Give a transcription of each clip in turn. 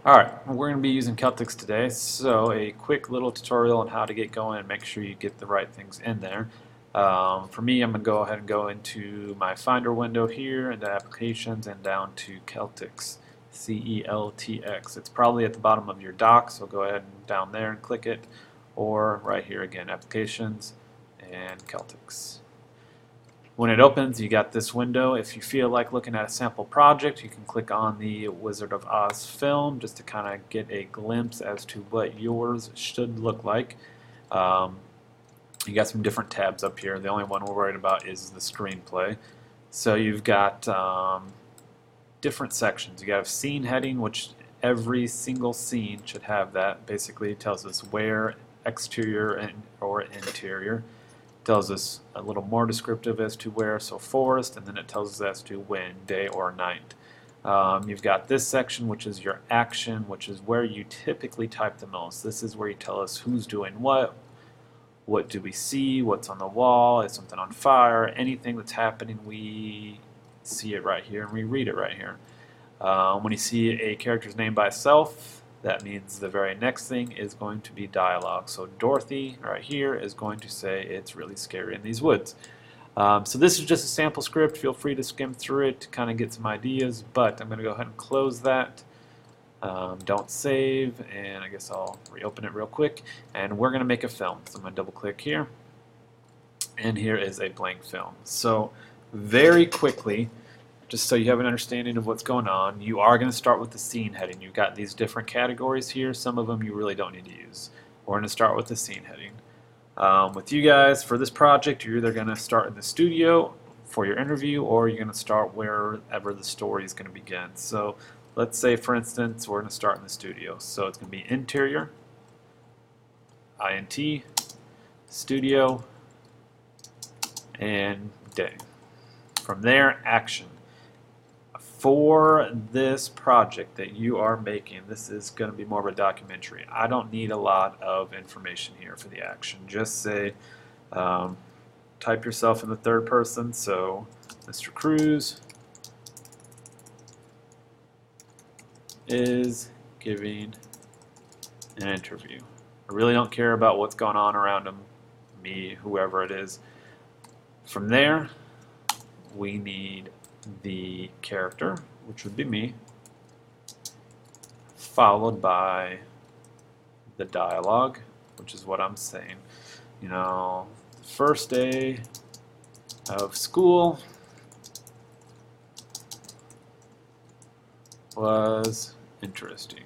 Alright, we're going to be using Celtx today, so a quick little tutorial on how to get going and make sure you get the right things in there. For me, I'm going to go ahead and go into my Finder window here, into Applications, and down to Celtx, C-E-L-T-X. It's probably at the bottom of your dock, so go ahead and down there and click it, or right here again, Applications, and Celtx. When it opens, you got this window. If you feel like looking at a sample project, you can click on the Wizard of Oz film just to kind of get a glimpse as to what yours should look like. You got some different tabs up here. The only one we're worried about is the screenplay. So you've got different sections. You got a scene heading, which every single scene should have that. Basically, it tells us where, exterior or interior. Tells us a little more descriptive as to where, so forest, and then it tells us as to when, day or night. You've got this section, which is your action, which is where you typically type the most. This is where you tell us who's doing what do we see, what's on the wall, is something on fire, anything that's happening, we see it right here and we read it right here. When you see a character's name by itself, that means the very next thing is going to be dialogue. So Dorothy right here is going to say it's really scary in these woods. So this is just a sample script. Feel free to skim through it to kind of get some ideas, but I'm going to go ahead and close that. Don't save, and I guess I'll reopen it real quick. And we're going to make a film. So I'm going to double click here, and here is a blank film. So very quickly, just so you have an understanding of what's going on, you are going to start with the scene heading. You've got these different categories here. Some of them you really don't need to use. We're going to start with the scene heading. With you guys, for this project, you're either going to start in the studio for your interview, or you're going to start wherever the story is going to begin. So let's say, for instance, we're going to start in the studio. So it's going to be interior, INT, studio, and day. From there, action. For this project that you are making, this is going to be more of a documentary. I don't need a lot of information here for the action. Just say, type yourself in the third person. So, Mr. Cruz is giving an interview. I really don't care about what's going on around him, me, whoever it is. From there, we need the character, which would be me, followed by the dialogue, which is what I'm saying. You know, the first day of school was interesting.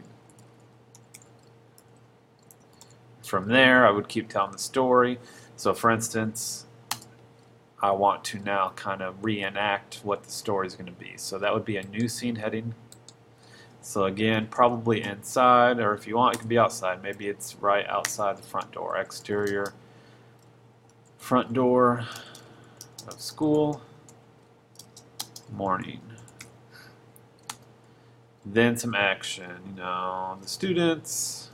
From there, I would keep telling the story. So, for instance, I want to now kind of reenact what the story is going to be. So that would be a new scene heading. So again, probably inside, or if you want, it can be outside. Maybe it's right outside the front door. Exterior, front door of school, morning. Then some action. You know, the students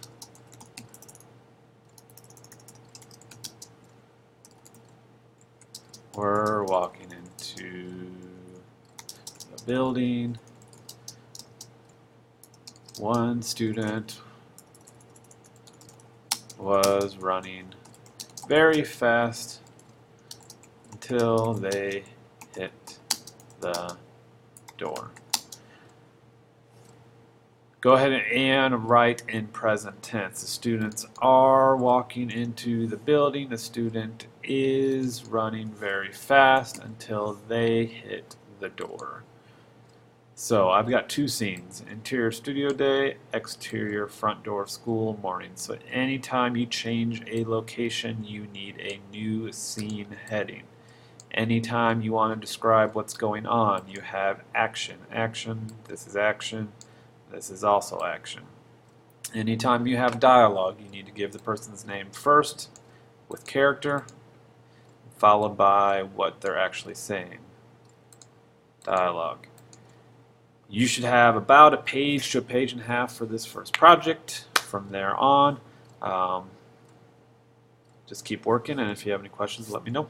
we're walking into the building. One student was running very fast until they hit the door. Go ahead and write in present tense. The students are walking into the building. The student is running very fast until they hit the door. So I've got two scenes: interior studio day, exterior front door school morning. So anytime you change a location, you need a new scene heading. Anytime you want to describe what's going on, you have action. Action, this is action. This is also action. Anytime you have dialogue, you need to give the person's name first with character, followed by what they're actually saying. Dialogue. You should have about a page to a page and a half for this first project. From there on, just keep working, and if you have any questions, let me know.